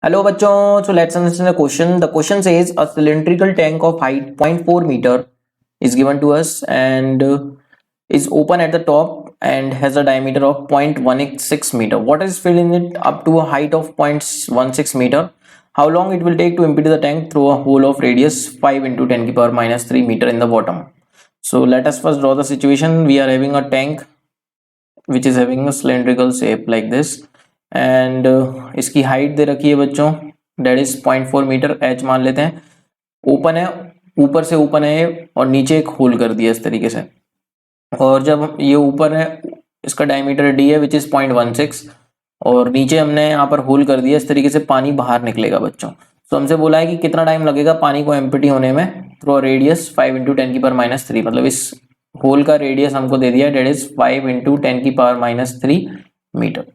Hello बच्चों, so let's understand the question. The question says a cylindrical tank of height 0.4 meter is given to us and is open at the top and has a diameter of 0.16 meter. Water is filled in it up to a height of 0.16 meter. How long it will take to empty the tank through a hole of radius 5 into 10 to the power minus 3 meter in the bottom. So let us first draw the situation. We are having a tank which is having a cylindrical shape like this and इसकी height दे रखी है बच्चों date is 0.4 metre H मान लेते हैं। Open है, ऊपर से ओपन है और नीचे एक होल कर दिया इस तरीके से। और जब ये ऊपर है इसका डायमीटर डी है विच इज 0.16 और नीचे हमने यहाँ पर होल कर दिया इस तरीके से, पानी बाहर निकलेगा बच्चों। तो हमसे बोला है कि कितना टाइम लगेगा पानी को एम्प्टी होने में थ्रू रेडियस 5 into 10 की पावर माइनस 3, मतलब इस होल का रेडियस हमको दे दिया डेट इज 5 into 10 की पावर माइनस 3 मीटर।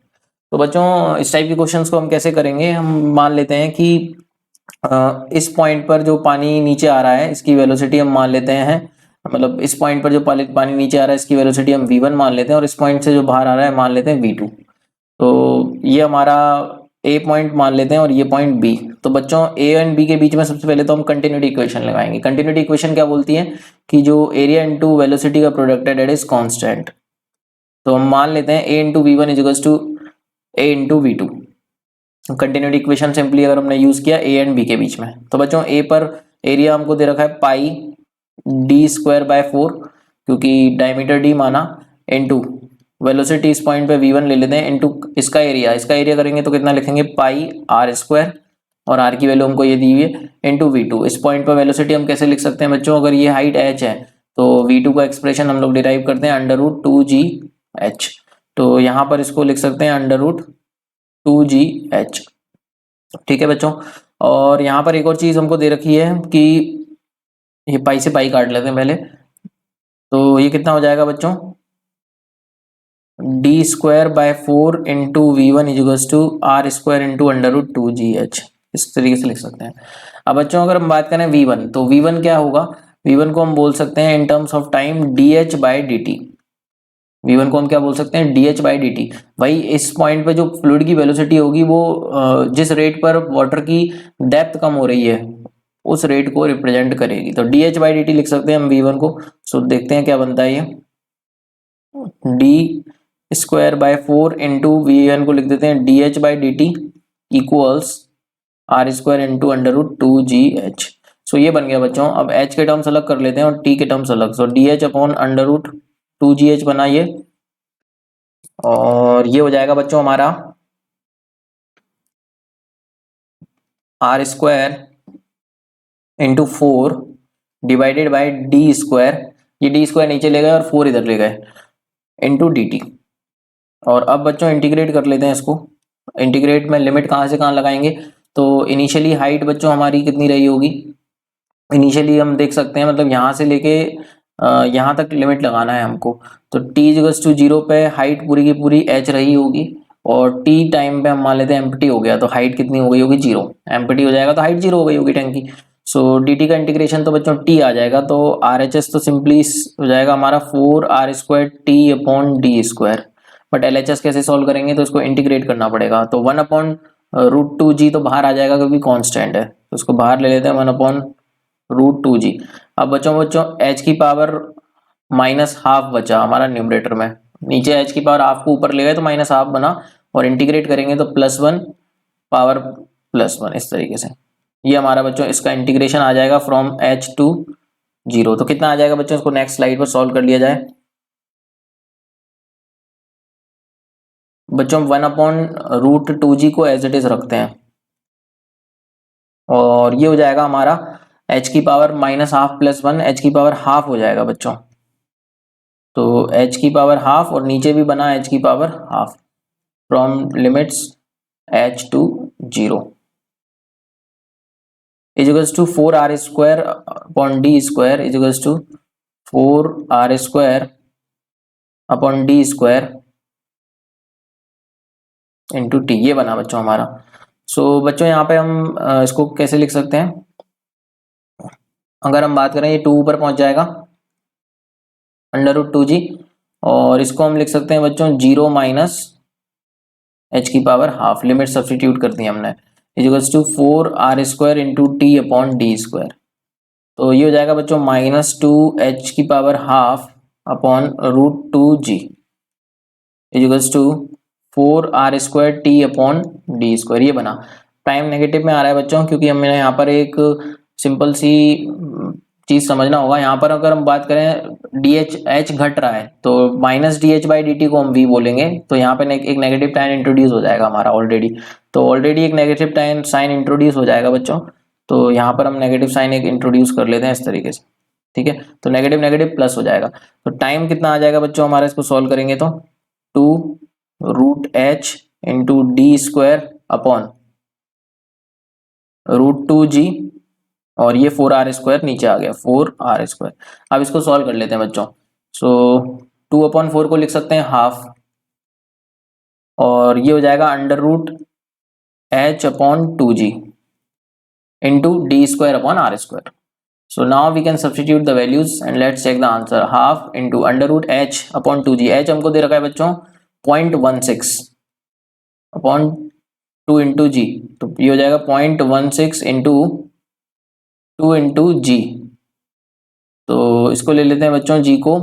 तो बच्चों इस टाइप के क्वेश्चंस को हम कैसे करेंगे, हम मान लेते हैं कि इस पॉइंट पर जो पानी नीचे आ रहा है इसकी वेलोसिटी हम मान लेते हैं, मतलब इस पॉइंट पर जो पानी नीचे आ रहा है इसकी वेलोसिटी हम v1 मान लेते हैं और इस पॉइंट से जो बाहर आ रहा है मान लेते हैं v2। तो ये हमारा a पॉइंट मान लेते हैं और ये पॉइंट b। तो बच्चों a एंड b के बीच में सबसे पहले तो हम कंटिन्यूटी इक्वेशन लगाएंगे। कंटिन्यूटी इक्वेशन क्या बोलती है कि जो एरिया इंटू वेलोसिटी का प्रोडक्ट है डेट इज कॉन्स्टेंट। तो हम मान लेते हैं a into v1 is two a into v2। Continuity equation simply अगर हमने यूज किया a एंड b के बीच में, तो बच्चों a पर एरिया हमको दे रखा है पाई d स्क्वायर बाय 4 क्योंकि डायमीटर d माना, इनटू वेलोसिटी इस पॉइंट पे v1 ले लेते हैं इनटू इसका एरिया करेंगे तो कितना लिखेंगे पाई r स्क्वायर और r की वैल्यू हमको ये दी हुई है इनटू v2। इस पॉइंट पर वेलोसिटी हम कैसे लिख सकते हैं बच्चों, अगर ये हाइट h है तो v2 का एक्सप्रेशन हम लोग डिराइव करते हैं अंडर रूट 2gh। तो यहाँ पर इसको लिख सकते हैं अंडर रूट 2gh। ठीक है बच्चों। और यहाँ पर एक और चीज हमको दे रखी है कि ये पाई से पाई काट लेते हैं पहले, तो ये कितना हो जाएगा बच्चों D square by 4 into v1 equals two R square into under root 2gh। इस तरीके से लिख सकते हैं। अब बच्चों अगर हम बात करें v1 तो v1 क्या होगा, v1 को हम बोल सकते हैं in terms of time dh by dt। v1 को हम क्या बोल सकते हैं dh बाई dt। भाई इस पॉइंट पे जो फ्लूइड की वेलोसिटी होगी वो जिस रेट पर वाटर की डेप्थ कम हो रही है उस रेट को रिप्रेजेंट करेगी। तो dh बाई dt लिख सकते हैं हम v1 को। सो देखते हैं क्या बनता है, ये D square by 4 into v1 को लिख देते हैं dh by dt equals R square into under root 2gh। So ये बन गया बच्चों। अब h के टर्म्स अलग कर लेते हैं और t के टर्म्स अलग। So dh upon under root 2gh बना ये, और ये हो जाएगा बच्चों हमारा R square into 4 divided by D square, ये डी स्क्वायर नीचे ले गए और 4 इधर ले गए, इंटू डी टी। और अब बच्चों इंटीग्रेट कर लेते हैं इसको। इंटीग्रेट में लिमिट कहाँ से कहाँ लगाएंगे, तो इनिशियली हाइट बच्चों हमारी कितनी रही होगी, इनिशियली हम देख सकते हैं मतलब यहाँ से लेके यहाँ तक लिमिट लगाना है हमको। तो t इक्वल्स टू 0 पे हाइट पूरी की पूरी h रही होगी और t टाइम पे हम मान लेते हैं एम्प्टी हो गया तो हाइट कितनी हो गई होगी 0। एम्प्टी हो जाएगा तो हाइट 0 हो गई होगी टैंक की। सो dt का इंटीग्रेशन तो बच्चों t आ जाएगा, तो RHS तो सिंपली हो जाएगा हमारा 4r square t upon D square. But LHS कैसे सॉल्व करेंगे, तो इसको इंटीग्रेट करना पड़ेगा। तो 1 अपॉन रूट 2g तो बाहर आ जाएगा क्योंकि कॉन्स्टेंट है, तो उसको बाहर ले लेते हैं 1 अपॉन रूट 2g। अब बच्चों h की पावर माइनस हाफ बचा हमारा न्यूमरेटर में, नीचे h की पावर हाफ को ऊपर ले गए तो माइनस हाफ बना, और इंटीग्रेट करेंगे तो +1 पावर +1 इस तरीके से। ये हमारा बच्चों इसका इंटीग्रेशन आ जाएगा फ्रॉम h टू 0। तो कितना आ जाएगा बच्चों, इसको नेक्स्ट स्लाइड पर सॉल्व कर लिया जाए। बच्चों 1 अपॉन रूट 2g को एज इट इज रखते हैं और ये हो जाएगा हमारा h की पावर माइनस हाफ +1, h की पावर हाफ हो जाएगा बच्चों। तो h की पावर हाफ और नीचे भी बना h की power half from limits h to 0 equals to 4r square upon D square equals to 4r square upon D square into T. ये बना बच्चों हमारा। सो बच्चों यहाँ पे हम इसको कैसे लिख सकते हैं, अगर हम बात करें ये 2 ऊपर पहुंच जाएगा अंडर रूट 2g, और इसको हम लिख सकते हैं बच्चों 0 माइनस h की पावर हाफ। लिमिट सब्स्टिट्यूट कर दी हमने, is equals to 4r² into T upon D square. तो ये हो जाएगा बच्चों -2h की power half upon √2g is equals to 4r² T upon D square. ये बना। टाइम नेगेटिव में आ रहा है बच्चों, क्योंकि हमें यहाँ पर एक सिंपल सी चीज समझना होगा। यहाँ पर अगर हम बात करें h घट रहा है तो -dh/dt को हम v बोलेंगे, तो यहाँ पे एक नेगेटिव साइन इंट्रोड्यूस हो जाएगा हमारा ऑलरेडी। तो ऑलरेडी एक नेगेटिव साइन इंट्रोड्यूस हो जाएगा बच्चों। तो यहाँ पर हम नेगेटिव साइन एक इंट्रोड्यूस कर लेते हैं इस तरीके से, ठीक है। तो नेगेटिव नेगेटिव प्लस हो जाएगा। तो टाइम कितना आ जाएगा बच्चों हमारा, इसको सॉल्व करेंगे तो 2√h into D square upon √2g, और ये 4r² नीचे आ गया 4r²। अब इसको सॉल्व कर लेते हैं बच्चों। सो 2/4 को लिख सकते हैं हाफ, और ये हो जाएगा √h/2g into D square upon r²। So now we can substitute the values and let's check the answer. Half into √h/2g, h हमको दे रखा है बच्चों 0.16 अपॉन 2 इंटू जी, तो ये हो जाएगा 0.16 इंटू 2 इंटू जी। तो इसको ले लेते हैं बच्चों g को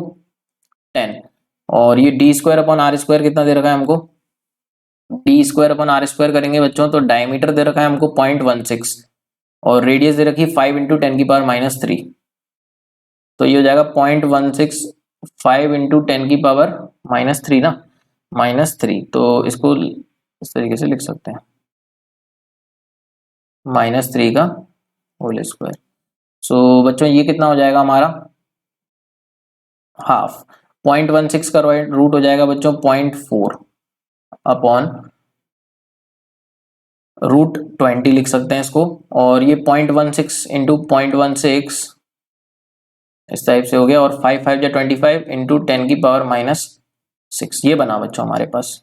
10, और ये डी स्क्वायर अपॉन r² कितना दे रखा है हमको, डी स्क्वायर अपॉन r² करेंगे बच्चों तो डायमीटर दे रखा है हमको 0.16, और रेडियस दे रखी है 5 इंटू 10 की पावर -3। तो ये हो जाएगा 0.16 5 इंटू 10 की पावर -3 ना, -3। तो इसको इस तरीके से लिख सकते हैं -3 का होल स्क्वायर। सो बच्चों ये कितना हो जाएगा हमारा, हाफ। 0.16 का रूट हो जाएगा बच्चों 0.4 अपॉन √20 लिख सकते हैं इसको, और ये 0.16 इंटू 0.16 इस टाइप से हो गया, और 5 5 या 25 इंटू 10 की पावर -6, ये बना बच्चों हमारे पास।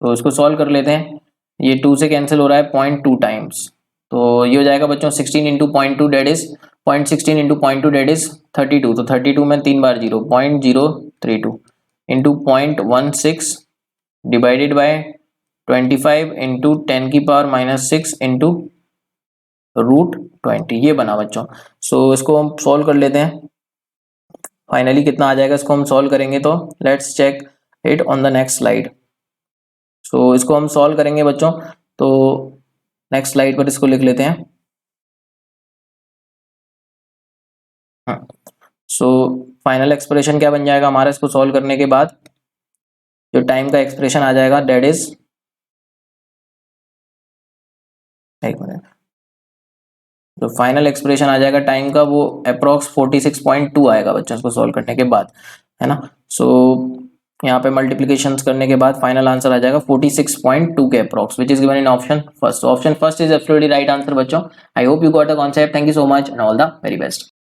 तो इसको सॉल्व कर लेते हैं। ये 2 से कैंसिल हो रहा है 0.2 टाइम्स, तो ये हो जाएगा बच्चों 16 into 0.2 that is 0.16 into 0.2 that is 32। तो 32 में 3 बार 0, 0.032 इंटू 0.16 डिवाइडेड बाय 25 इंटू 10 की पावर -6 इंटू √20, ये बना बच्चों। सो इसको हम सॉल्व कर लेते हैं। फाइनली कितना आ जाएगा इसको हम सॉल्व करेंगे तो let's check it on the next slide. So इसको हम सॉल्व करेंगे बच्चों, तो नेक्स्ट स्लाइड पर इसको लिख लेते हैं। सो फाइनल एक्सप्रेशन क्या बन जाएगा हमारा इसको सॉल्व करने के बाद, जो टाइम का एक्सप्रेशन आ जाएगा डेट इज, एक मिनट, जो फाइनल एक्सप्रेशन आ जाएगा टाइम का वो अप्रॉक्स 46.2 आएगा बच्चों इसको सॉल्व करने के बाद, है ना। सो यहाँ पे मल्टीप्लिकेशंस करने के बाद फाइनल आंसर आ जाएगा 46.2 के approx, which is given in option first. Option first is absolutely right answer बच्चों। I hope you got the concept. Thank you so much and all the very best.